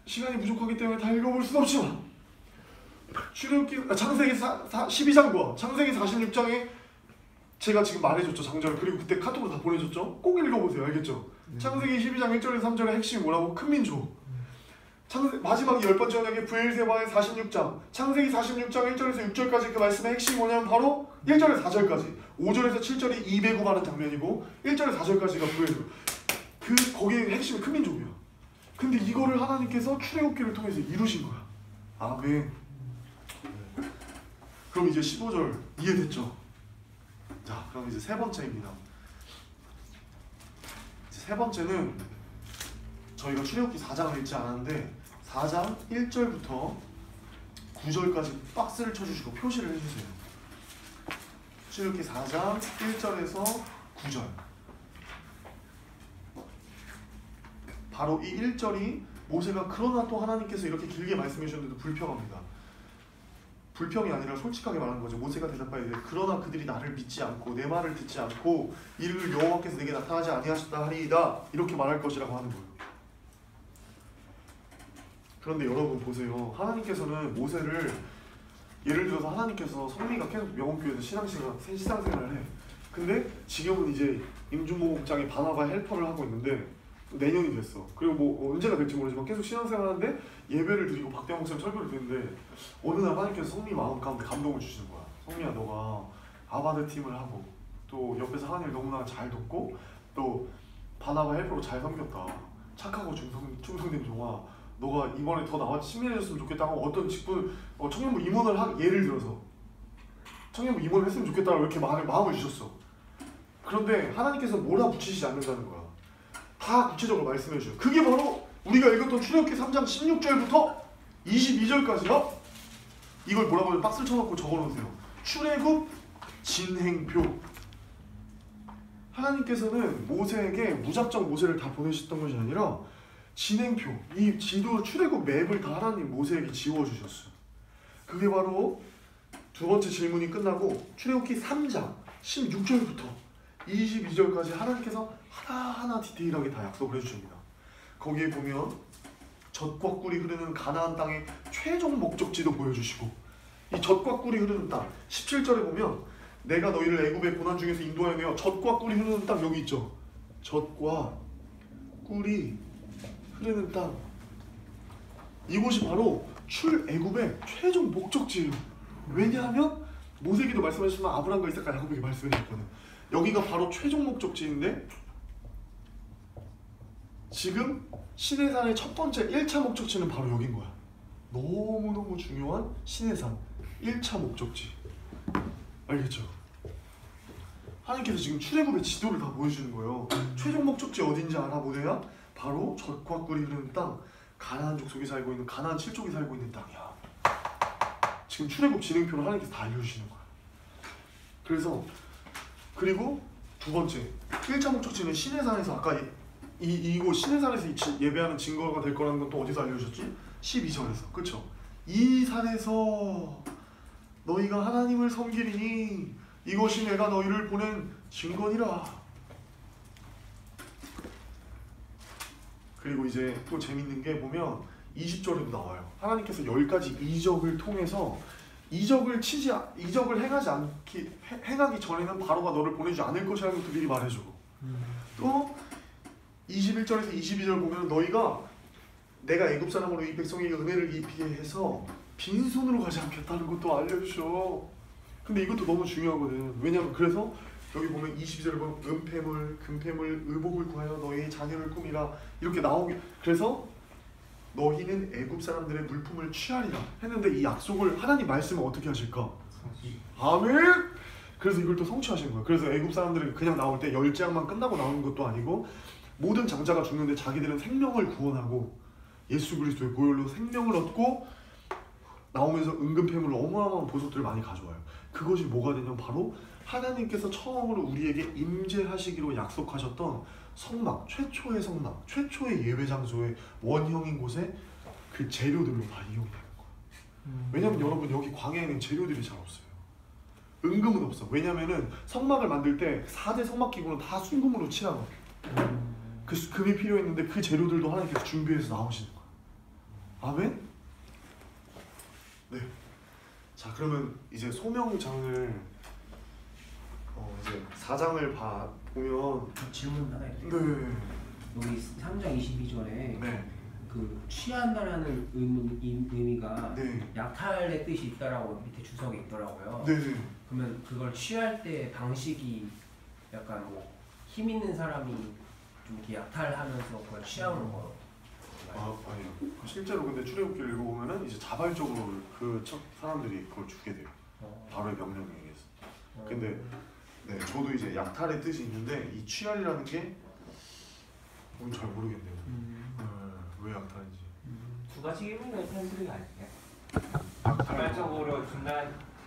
시간이 부족하기 때문에 다 읽어볼 수는 없지만 창세기 12장과 창세기 46장에 제가 지금 말해줬죠, 장절. 그리고 그때 카톡으로 다 보내줬죠. 꼭 읽어보세요. 알겠죠? 창세기 12장 1절에서 3절의 핵심이 뭐라고? 큰 민족. 마지막 10번째 언약의 브엘세바의 46장, 창세기 46장 1절에서 6절까지 그 말씀의 핵심이 뭐냐면 바로 1절에서 4절까지, 5절에서 7절이 이배굽하는 장면이고 1절에서 4절까지가 브엘세바. 거기에 핵심이 큰 민족이야. 근데 이거를 하나님께서 출애굽기를 통해서 이루신 거야. 아멘. 그럼 이제 15절 이해됐죠? 자, 그럼 이제 세 번째입니다. 세 번째는 저희가 출애굽기 4장을 읽지 않았는데 4장 1절부터 9절까지 박스를 쳐주시고 표시를 해주세요. 출애굽기 4장 1절에서 9절. 바로 이 1절이 모세가 그러나 또 하나님께서 이렇게 길게 말씀해 주셨는데도 불평합니다. 불평이 아니라 솔직하게 말하는 거죠. 모세가 대답하여 이르되 그러나 그들이 나를 믿지 않고 내 말을 듣지 않고 이를 여호와께서 내게 나타나지 아니하셨다 하리이다, 이렇게 말할 것이라고 하는 거예요. 그런데 여러분 보세요. 하나님께서는 모세를, 예를 들어서 하나님께서 성미가 계속 명원교회에서 신앙생활을 해. 근데 지금은 이제 임준모국장이 바나바 헬퍼를 하고 있는데 내년이 됐어. 그리고 뭐 언제가 될지 모르지만 계속 신앙생활하는데 예배를 드리고 박대영 목사님 설교를 듣는데 어느 날 하나님께서 성미 마음 가운데 감동을 주시는 거야. 성미야, 너가 아바드 팀을 하고 또 옆에서 하나님을 너무나 잘 돕고 또 바나바 헬퍼로 잘 섬겼다. 착하고 충성된 종아, 너가 이번에 더 나와 친밀해졌으면 좋겠다고 어떤 직분 청년부 임원을 예를 들어서 청년부 임원을 했으면 좋겠다고 이렇게 마음을 주셨어. 그런데 하나님께서 몰아붙이시지 않는다는 거야. 다 구체적으로 말씀해 주셔요. 그게 바로 우리가 읽었던 출애굽기 3장 16절부터 22절까지요. 이걸 뭐라고 하면 박스를 쳐놓고 적어놓으세요. 출애굽 진행표. 하나님께서는 모세에게 무작정 모세를 다 보내셨던 것이 아니라 진행표, 이 지도 출애굽 맵을 다 하나님 모세에게 지워주셨어요. 그게 바로 두 번째 질문이 끝나고 출애굽기 3장 16절부터 22절까지 하나님께서 하나하나 디테일하게 다 약속을 해주십니다. 거기에 보면 젖과 꿀이 흐르는 가나안 땅의 최종 목적지도 보여주시고, 이 젖과 꿀이 흐르는 땅 17절에 보면 내가 너희를 애굽의 고난 중에서 인도하여 내어 젖과 꿀이 흐르는 땅, 여기 있죠. 젖과 꿀이 흐르는 땅, 이곳이 바로 출애굽의 최종 목적지예요. 왜냐하면 모세기도 말씀하셨지만 아브라함과 이삭과 야곱에게 말씀하셨거든. 여기가 바로 최종 목적지인데 지금 시내산의 첫 번째 1차 목적지는 바로 여긴 거야. 너무너무 중요한 시내산 1차 목적지. 알겠죠? 하나님께서 지금 출애굽의 지도를 다 보여주는 거예요. 최종 목적지 어딘지 알아, 모세야? 바로 젖과 꿀이 흐르는 땅, 가나안 족속이 살고 있는, 가나안 7족이 살고 있는 땅이야. 지금 출애굽 진행표를 하나님께서 다 알려주시는 거야. 그래서 그리고 두 번째 1차 목적지는 시내산에서, 아까 이곳 시내산에서 예배하는 증거가 될 거라는 건 또 어디서 알려주셨지? 12절에서. 그쵸? 이 산에서 너희가 하나님을 섬기리니 이것이 내가 너희를 보낸 증거니라. 그리고 이제 또 재밌는 게 보면 20절에도 나와요. 하나님께서 10가지 이적을 통해서 이적을 행하기 전에는 바로가 너를 보내주지 않을 것이라는 것도 미리 말해주고, 또 21절에서 22절 보면 너희가 내가 애굽 사람으로 이 백성에게 은혜를 입히게 해서 빈손으로 가지 않겠다는 것도 알려주셔. 근데 이것도 너무 중요하거든. 왜냐면 그래서 여기 보면 22절에 보면 은폐물, 금폐물, 의복을 구하여 너희의 자녀를 꾸미라 이렇게 나오게, 그래서 너희는 애굽 사람들의 물품을 취하리라 했는데 이 약속을 하나님 말씀은 어떻게 하실까? 아멘! 그래서 이걸 또 성취하시는 거예요. 그래서 애굽 사람들이 그냥 나올 때 10재앙만 끝나고 나오는 것도 아니고 모든 장자가 죽는데 자기들은 생명을 구원하고 예수 그리스도의 보혈로 생명을 얻고 나오면서 은근폐물로 어마어마한 보석들을 많이 가져와요. 그것이 뭐가 되냐면 바로 하나님께서 처음으로 우리에게 임재하시기로 약속하셨던 성막, 최초의 성막, 최초의 예배장소의 원형인 곳에 그 재료들로 다 이용되는 거예요. 왜냐면 여러분 여기 광야에는 재료들이 잘 없어요. 은금은 없어. 왜냐면은 성막을 만들 때 4대 성막 기구는 다 순금으로 칠하거든요. 그 금이 필요했는데 그 재료들도 하나님께서 준비해서 나오시는 거예요. 아멘? 네. 자, 그러면 이제 소명장을 이제 4장을 보면 질문 하나 있어요. 네. 여기 3장 22절에 네. 그 취한다라는 의미가 네. 약탈의 뜻이 있다라고 밑에 주석에 있더라고요. 네. 그러면 그걸 취할 때 방식이 약간 뭐 힘 있는 사람이 좀 이렇게 약탈하면서 그걸 취하는 거. 아니요. 실제로 근데 출애굽기를 읽어보면은 이제 자발적으로 그 사람들이 그걸 주게 돼요. 바로의 명령에 의해서. 근데 네, 저도 이제 약탈의 뜻이 있는데 이 취할이라는 게 뭔지 잘 모르겠네요. 왜 약탈인지. 두 가지 의미가 있는 소리 아니에요? 자발적으로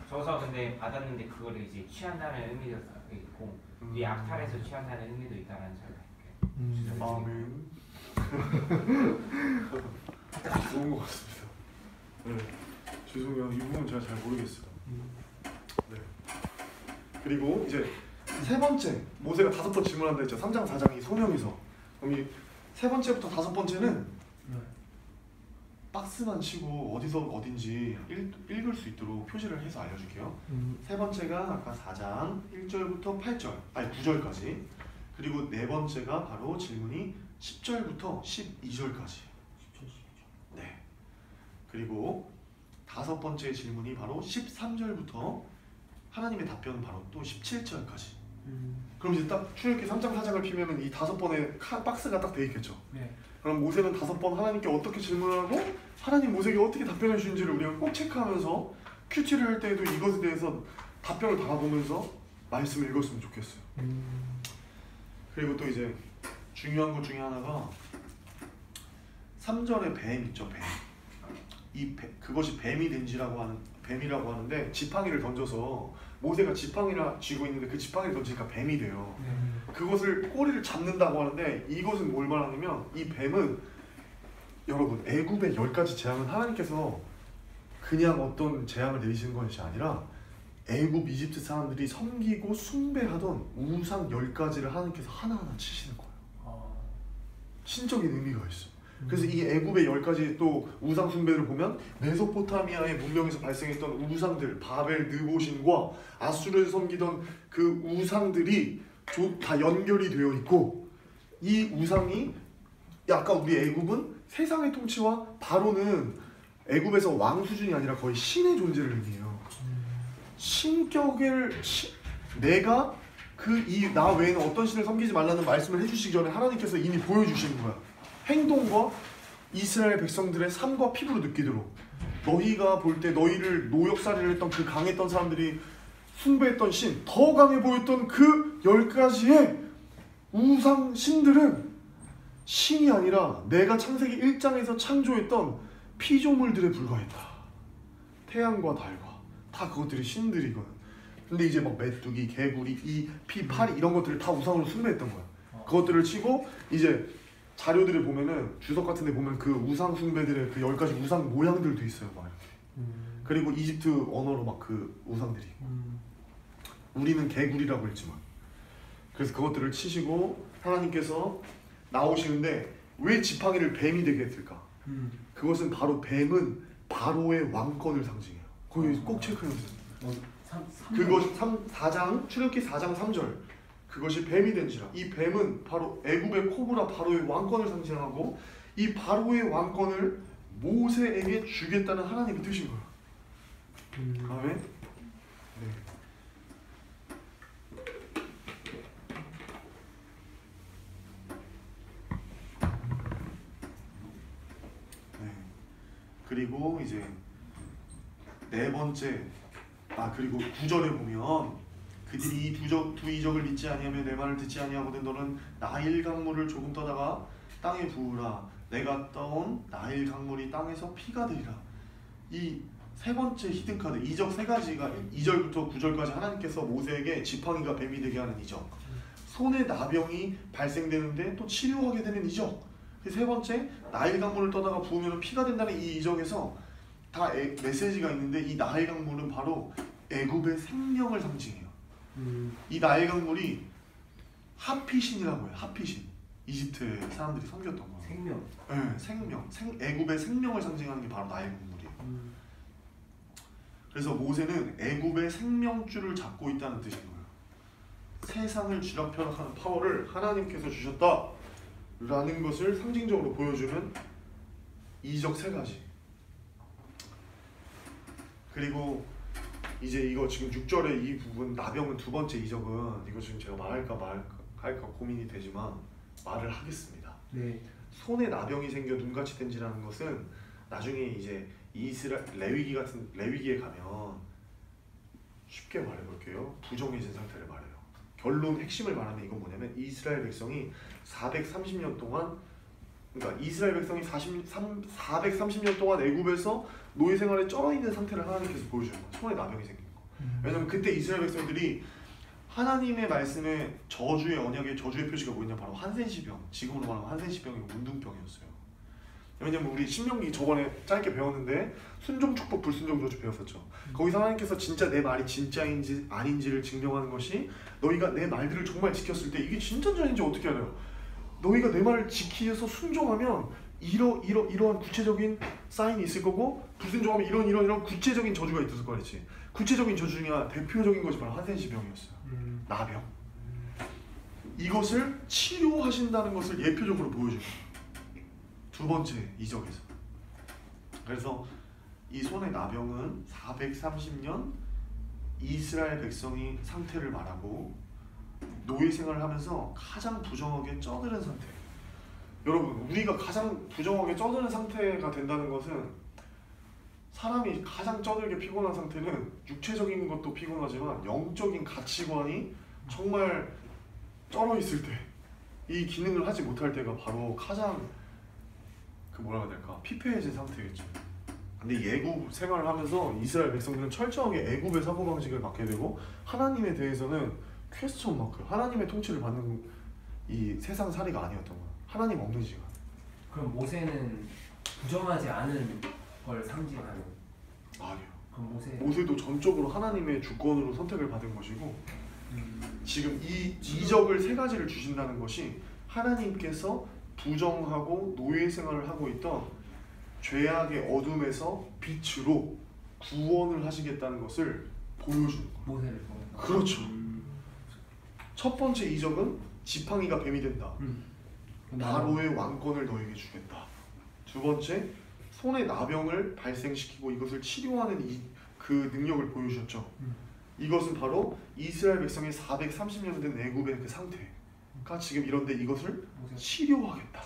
줘서 근데 받았는데 그거를 이제 취한다는 의미도 있고 이 약탈에서 취한다는 의미도 있다는 소리. 아멘. 좋은 것 같습니다. 네. 죄송해요. 이 부분 제가 잘 모르겠어요. 네. 그리고 이제 세 번째 모세가 5번 질문한다 했죠. 3장 4장이 소명에서. 그럼 이 세 번째부터 5번째는 박스만 치고 어디서 어딘지 읽을 수 있도록 표시를 해서 알려줄게요. 세 번째가 아까 4장 1절부터 8절, 아니 9절까지. 그리고 네 번째가 바로 질문이 10절부터 12절까지. 네. 그리고 5번째 질문이 바로 13절부터 하나님의 답변은 바로 또 17절까지. 그럼 이제 딱 출애굽기 3장 4장을 피면은 이 5번의 박스가 딱 돼 있겠죠. 네. 그럼 모세는 5번 하나님께 어떻게 질문을 하고 하나님 모세에게 어떻게 답변해 주신지를 우리가 꼭 체크하면서 큐티를 할 때에도 이것에 대해서 답변을 받아보면서 말씀을 읽었으면 좋겠어요. 그리고 또 이제 중요한 것 중에 하나가 3절에 뱀 있죠. 그것이 뱀이라고 하는데 지팡이를 던져서 모세가 지팡이를 쥐고 있는데 그 지팡이를 던지니까 뱀이 돼요. 그것을 꼬리를 잡는다고 하는데 이것은 뭘 말하냐면 이 뱀은 여러분 애굽의 10가지 재앙은 하나님께서 그냥 어떤 재앙을 내리시는 것이 아니라 애굽 이집트 사람들이 섬기고 숭배하던 우상 10가지를 하나님께서 하나하나 치시는 거예요. 신적인 의미가 있어요. 그래서 이 애굽의 10가지 또 우상 숭배를 보면 메소포타미아의 문명에서 발생했던 우상들, 바벨, 느보신과 아수르에서 섬기던 그 우상들이 다 연결이 되어 있고, 이 우상이 아까 우리 애굽은 세상의 통치와 바로는 애굽에서 왕 수준이 아니라 거의 신의 존재를 의미해요. 신격을 내가 나 외에는 어떤 신을 섬기지 말라는 말씀을 해주시기 전에 하나님께서 이미 보여주시는 거야. 행동과 이스라엘 백성들의 삶과 피부로 느끼도록. 너희가 볼 때 너희를 노역살이를 했던 그 강했던 사람들이 숭배했던 신, 더 강해 보였던 그 10가지의 우상 신들은 신이 아니라 내가 창세기 1장에서 창조했던 피조물들에 불과했다. 태양과 달과 다 그것들이 신들이거든. 근데 이제 막 메뚜기, 개구리, 파리 이런 것들을 다 우상으로 숭배했던 거야. 그것들을 치고 이제 자료들을 보면은 주석 같은 데 보면 그 우상 숭배들의 그 10가지 우상 모양들도 있어요. 막 이렇게. 그리고 이집트 언어로 막 그 우상들이. 우리는 개구리라고 했지만. 그래서 그것들을 치시고 하나님께서 나오시는데 왜 지팡이를 뱀이 되게 했을까? 그것은 바로 뱀은 바로의 왕권을 상징해요. 거기 꼭 체크해주세요. 그것 4장 출애굽기 4장 3절 그것이 뱀이 된지라. 이 뱀은 바로 애굽의 코브라 바로의 왕권을 상징하고 이 바로의 왕권을 모세에게 주겠다는 하나님의 뜻인 거예요. 아멘. 네. 네. 그리고 이제 네 번째 그리고 9절에 보면 그들이 이 두 이적을 믿지 아니하며 내 말을 듣지 아니하거든 너는 나일 강물을 조금 떠다가 땅에 부으라. 내가 떠온 나일 강물이 땅에서 피가 되리라. 이 세 번째 히든 카드 이적 세 가지가 2절부터 9절까지 하나님께서 모세에게 지팡이가 뱀이 되게 하는 이적, 손에 나병이 발생되는데 또 치료하게 되는 이적, 세 번째 나일 강물을 떠다가 부으면 피가 된다는 이 이적에서 다 메시지가 있는데 이 나일 강물은 바로 애굽의 생명을 상징해요. 이 나일 강물이 하피신이라고 해요. 하피신. 이집트 사람들이 섬겼던 거예요. 생명. 네, 생명. 애굽의 생명을 상징하는 게 바로 나일 강물이에요. 그래서 모세는 애굽의 생명줄을 잡고 있다는 뜻인 거예요. 세상을 쥐락펴락하는 파워를 하나님께서 주셨다라는 것을 상징적으로 보여주는 이적 세 가지. 그리고 이제 이거 지금 6절의 이 부분 나병은 두 번째 이적은 이거 지금 제가 말할까 고민이 되지만 말을 하겠습니다. 네. 손에 나병이 생겨 눈같이 된지라는 것은 나중에 이제 레위기에 가면 쉽게 말해볼게요. 부정해진 상태를 말해요. 결론 핵심을 말하면 이건 뭐냐면 이스라엘 백성이 430년 동안 그러니까 이스라엘 백성이 430년 동안 애굽에서 노예 생활에 쩔어 있는 상태를 하나님께서 보여줘요. 손에 나병이 생긴 거. 왜냐면 그때 이스라엘 백성들이 하나님의 말씀에 저주의 언약의 저주의 표시가 뭐였냐 바로 한센시병, 지금으로 말하면 한센시병이고 문둥병이었어요. 왜냐면 우리 신명기 저번에 짧게 배웠는데 순종축복 불순종 저주 배웠었죠. 거기서 하나님께서 진짜 내 말이 진짜인지 아닌지를 증명하는 것이 너희가 내 말들을 정말 지켰을 때 이게 진짜인지 아닌지 어떻게 알아요? 너희가 내 말을 지키해서 순종하면 이러한 구체적인 사인이 있을 거고 불순종하면 이런 구체적인 저주가 있을 거랬지. 구체적인 저주 중에 대표적인 것이 바로 한센시병이었어요. 나병. 이것을 치료하신다는 것을 예표적으로 보여줍니다. 두 번째 이적에서. 그래서 이 손의 나병은 430년 이스라엘 백성이 상태를 말하고 노예 생활을 하면서 가장 부정하게 쩌드는 상태. 여러분, 우리가 가장 부정하게 쩌드는 상태가 된다는 것은 사람이 가장 쩌들게 피곤한 상태는 육체적인 것도 피곤하지만 영적인 가치관이 정말 쩔어 있을 때 이 기능을 하지 못할 때가 바로 가장 뭐라고 해야 될까? 피폐해진 상태겠죠. 근데 애굽 생활을 하면서 이스라엘 백성들은 철저하게 애굽의 사고방식을 맡게 되고 하나님에 대해서는 퀘스천 마크, 하나님의 통치를 받는 이 세상 살이가 아니었던 거야. 하나님 없는 시간. 그럼 모세는 부정하지 않은 걸 상징하는. 아니요. 그럼 모세도 전적으로 하나님의 주권으로 선택을 받은 것이고 지금 이 이적을 세 가지를 주신다는 것이 하나님께서 부정하고 노예 생활을 하고 있던 죄악의 어둠에서 빛으로 구원을 하시겠다는 것을 보여주는 거예요. 모세를 통해서. 그렇죠. 첫 번째 이적은 지팡이가 뱀이 된다. 바로의 왕권을 너에게 주겠다. 두 번째, 손에 나병을 발생시키고 이것을 치료하는 그 능력을 보여주셨죠. 이것은 바로 이스라엘 백성의 430년 된 애굽의 그 상태가 지금 이런데 이것을 치료하겠다.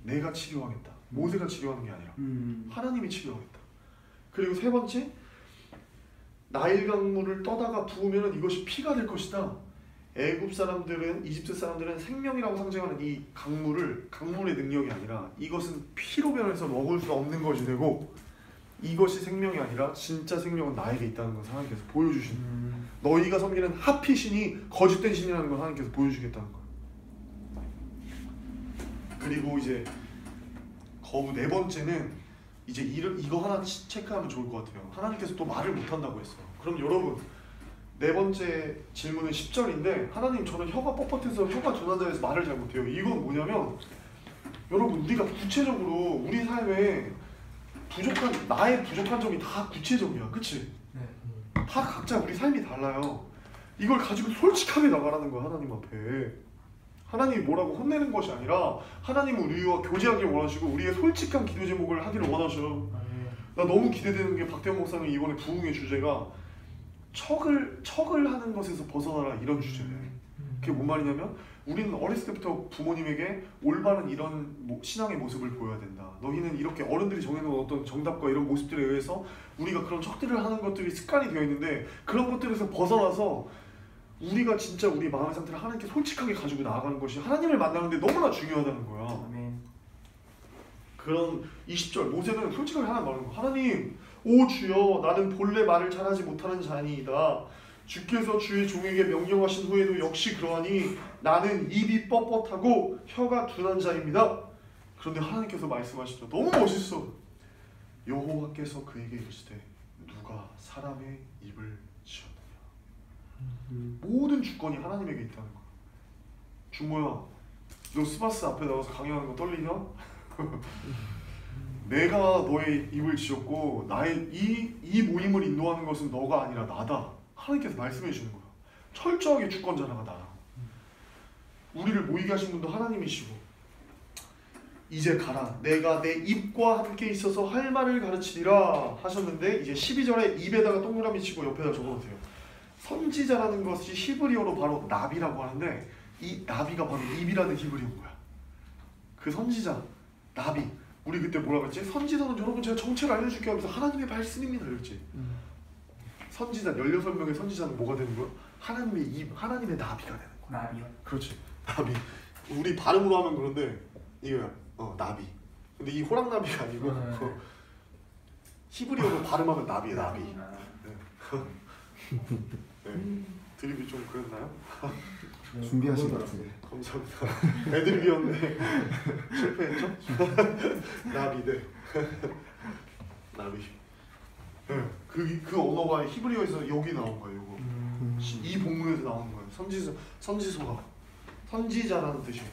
내가 치료하겠다. 모세가 치료하는 게 아니라 하나님이 치료하겠다. 그리고 세 번째, 나일 강물을 떠다가 부으면 이것이 피가 될 것이다. 애굽 사람들은, 이집트 사람들은 생명이라고 상징하는 이 강물의 능력이 아니라 이것은 피로 변해서 먹을 수 없는 것이 되고 이것이 생명이 아니라 진짜 생명은 나에게 있다는 것을 하나님께서 보여주시는 너희가 섬기는 하피신이 거짓된 신이라는 걸 하나님께서 보여주겠다는 거예요. 그리고 이제 거부 네 번째는 이제 이거 하나 체크하면 좋을 것 같아요. 하나님께서 또 말을 못한다고 했어요. 그럼 여러분 네 번째 질문은 10절인데 하나님 저는 혀가 뻣뻣해서 혀가 둔하다 해서 말을 잘 못해요. 이건 뭐냐면 여러분 우리가 구체적으로 우리 삶에 나의 부족한 점이 다 구체적이야, 그치? 다 각자 우리 삶이 달라요. 이걸 가지고 솔직하게 나가라는 거야, 하나님 앞에. 하나님이 뭐라고 혼내는 것이 아니라 하나님은 우리와 교제하길 원하시고 우리의 솔직한 기도 제목을 하기를 원하셔. 나 너무 기대되는 게 박대원 목사님 이번에 부흥의 주제가 척을 하는 것에서 벗어나라, 이런 주제래. 그게 뭔 말이냐면 우리는 어렸을 때부터 부모님에게 올바른 이런 신앙의 모습을 보여야 된다. 너희는 이렇게 어른들이 정해놓은 어떤 정답과 이런 모습들에 의해서 우리가 그런 척들을 하는 것들이 습관이 되어 있는데, 그런 것들에서 벗어나서 우리가 진짜 우리 마음의 상태를 하나님께 솔직하게 가지고 나아가는 것이 하나님을 만나는데 너무나 중요하다는 거야. 아멘. 그런 20절 모세는 솔직하게 하나님 말하는 거야. 하나님, 오 주여, 나는 본래 말을 잘하지 못하는 자니이다. 주께서 주의 종에게 명령하신 후에도 역시 그러하니 나는 입이 뻣뻣하고 혀가 둔한 자입니다. 그런데 하나님께서 말씀하시죠. 너무 멋있어. 여호와께서 그에게 이르시되 누가 사람의 입을 지었느냐. 모든 주권이 하나님에게 있다는 거야. 중모야, 너 스바스 앞에 나와서 강연하는 거 떨리냐? 내가 너의 입을 지었고 나의 이 모임을 인도하는 것은 너가 아니라 나다. 하나님께서 말씀해 주시는 거야. 철저하게 주권자라가 나야. 우리를 모이게 하신 분도 하나님이시고, 이제 가라, 내가 내 입과 함께 있어서 할 말을 가르치리라 하셨는데, 이제 12절에 입에다가 동그라미 치고 옆에다 적어놓으세요. 선지자라는 것이 히브리어로 바로 나비라고 하는데, 이 나비가 바로 입이라는 히브리어인 거야. 그 선지자, 나비. 우리 그때 뭐라 그랬지? 선지자는 여러분 제가 정체를 알려줄게 하면서 하나님의 말씀입니다 이랬지. 선지자 16명의 선지자는 뭐가 되는 거야? 하나님의 입, 하나님의 나비가 되는 거야. 나비요? 그렇지, 나비. 우리 발음으로 하면 그런데 이거야, 나비. 근데 이 호랑나비가 아니고 히브리어로 발음하면 나비야, 나비. 네. 드립이 좀 그랬나요? 준비하신 것 같은데. 감사합니다. 애드립이었는데 실패했죠? 나비, 네. 나비. 네. 그 언어가 히브리어에서 여기 나온 거예요. 이거. 이 본문에서 나오는 거예요. 선지소가 선지자라는 뜻이에요.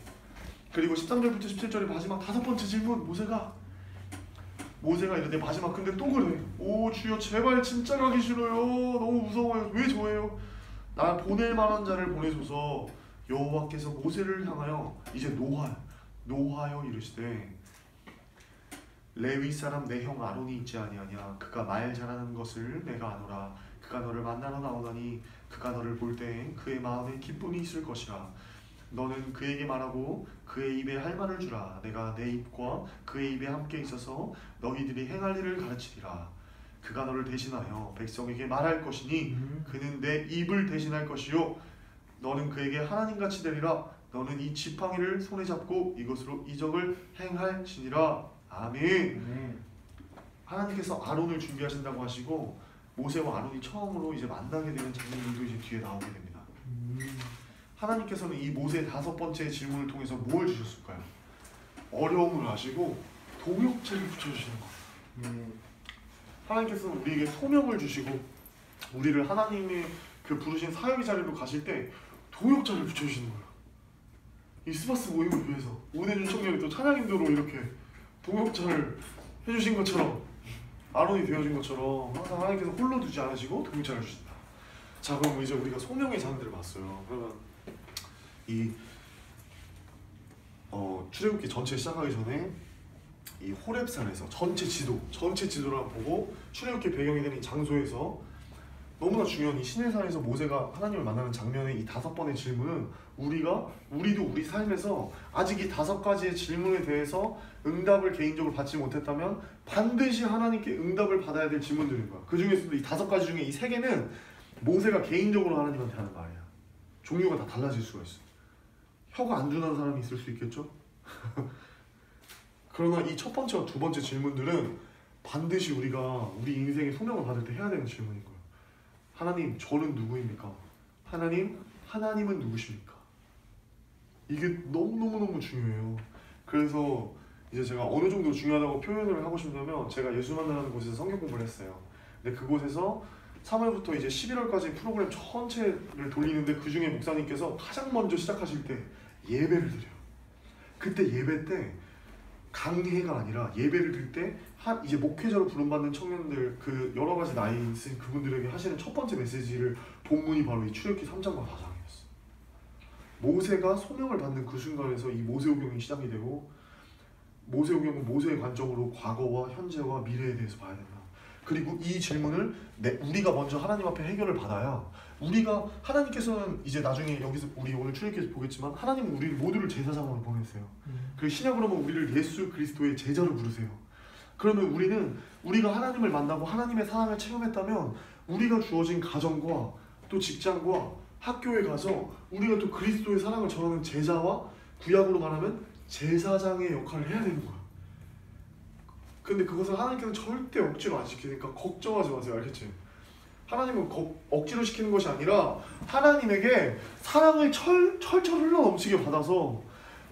그리고 13절부터 17절의 마지막 5번째 질문, 모세가 이런데 마지막 근데 또 그래. 오 주여, 제발 진짜 가기 싫어요. 너무 무서워요. 왜 저예요? 나 보낼 만한 자를 보내소서. 여호와께서 모세를 향하여 이제 노하여 이르시되 레위 사람 내 형 아론이 있지 아니하냐. 그가 말 잘하는 것을 내가 아노라. 그가 너를 만나러 나오나니 그가 너를 볼 때 그의 마음에 기쁨이 있을 것이라. 너는 그에게 말하고 그의 입에 할 말을 주라. 내가 내 입과 그의 입에 함께 있어서 너희들이 행할 일을 가르치리라. 그가 너를 대신하여 백성에게 말할 것이니 그는 내 입을 대신할 것이요 너는 그에게 하나님같이 되리라. 너는 이 지팡이를 손에 잡고 이것으로 이적을 행할지니라. 아멘. 하나님께서 아론을 준비하신다고 하시고 모세와 아론이 처음으로 이제 만나게 되는 장면들도 이제 뒤에 나오게 됩니다. 하나님께서는 이 모세 5번째 질문을 통해서 뭘 주셨을까요? 어려움을 아시고 동역자를 붙여주시는 거예요. 하나님께서는 우리에게 소명을 주시고 우리를 하나님의 그 부르신 사역의 자리로 가실 때 동역자를 붙여주시는 거예요. 이 스바스 모임을 위해서 오대준 청년이 또 찬양인도로 이렇게 동역자를 해주신 것처럼, 아론이 되어준 것처럼 항상 하나님께서 홀로 두지 않으시고 동역자를 주신다. 자, 그럼 이제 우리가 소명의 장들을 봤어요. 그러면 이 출애굽기 전체 시작하기 전에 이 호렙산에서 전체 지도를 한번 보고 출애굽기 배경이 되는 이 장소에서 너무나 중요한 이 시내산에서 모세가 하나님을 만나는 장면의 이 5번의 질문은 우리도 우리 삶에서 아직 이 5가지의 질문에 대해서 응답을 개인적으로 받지 못했다면 반드시 하나님께 응답을 받아야 될 질문들인 거야. 그 중에서도 이 5가지 중에 이 3개는 모세가 개인적으로 하나님한테 하는 말이야. 종류가 다 달라질 수가 있어. 혀가 안 둔한 사람이 있을 수 있겠죠? 그러나 이 첫 번째와 2번째 질문들은 반드시 우리가 우리 인생의 소명을 받을 때 해야 되는 질문인 거예요. 하나님, 저는 누구입니까? 하나님은 누구십니까? 이게 너무너무 중요해요. 그래서 이제 제가 어느 정도 중요하다고 표현을 하고 싶냐면, 제가 예수 만나는 곳에서 성경 공부를 했어요. 근데 그곳에서 3월부터 이제 11월까지 프로그램 전체를 돌리는데, 그 중에 목사님께서 가장 먼저 시작하실 때 예배를 드려요. 그때 예배 때 강해가 아니라 예배를 드릴 때 이제 목회자로 부름받는 청년들 그 여러 가지 나이 있으신 그분들에게 하시는 첫 번째 메시지를 본문이 바로 이 출애굽기 3장과 4장이었어. 모세가 소명을 받는 그 순간에서 이 모세오경이 시작이 되고 모세오경은 모세의 관점으로 과거와 현재와 미래에 대해서 봐야 된다. 그리고 이 질문을 우리가 먼저 하나님 앞에 해결을 받아야 하나님께서는 이제 나중에 여기서 우리 오늘 출애굽기에서 보겠지만 하나님은 우리 모두를 제사장으로 보내세요. 그리고 신약으로 보면 우리를 예수 그리스도의 제자로 부르세요. 그러면 우리가 하나님을 만나고 하나님의 사랑을 체험했다면 우리가 주어진 가정과 또 직장과 학교에 가서 우리가 또 그리스도의 사랑을 전하는 제자와 구약으로 말하면 제사장의 역할을 해야 되는 거야. 근데 그것을 하나님께서는 절대 억지로 안 시키니까 걱정하지 마세요. 알겠지? 하나님은 억지로 시키는 것이 아니라 하나님에게 사랑을 철철 흘러 넘치게 받아서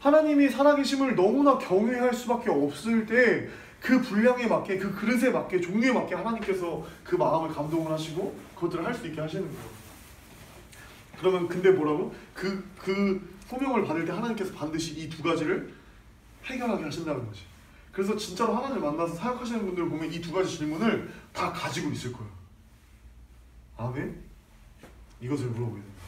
하나님이 살아계심을 너무나 경외할 수밖에 없을 때 그 분량에 맞게 그 그릇에 맞게 종류에 맞게 하나님께서 그 마음을 감동을 하시고 그것들을 할 수 있게 하시는 거예요. 그러면 근데 뭐라고? 그 소명을 받을 때 하나님께서 반드시 이 두 가지를 해결하게 하신다는 거지. 그래서 진짜로 하나님을 만나서 사역하시는 분들을 보면 이 두 가지 질문을 다 가지고 있을 거예요. 아멘? 이것을 물어보게 됩니다.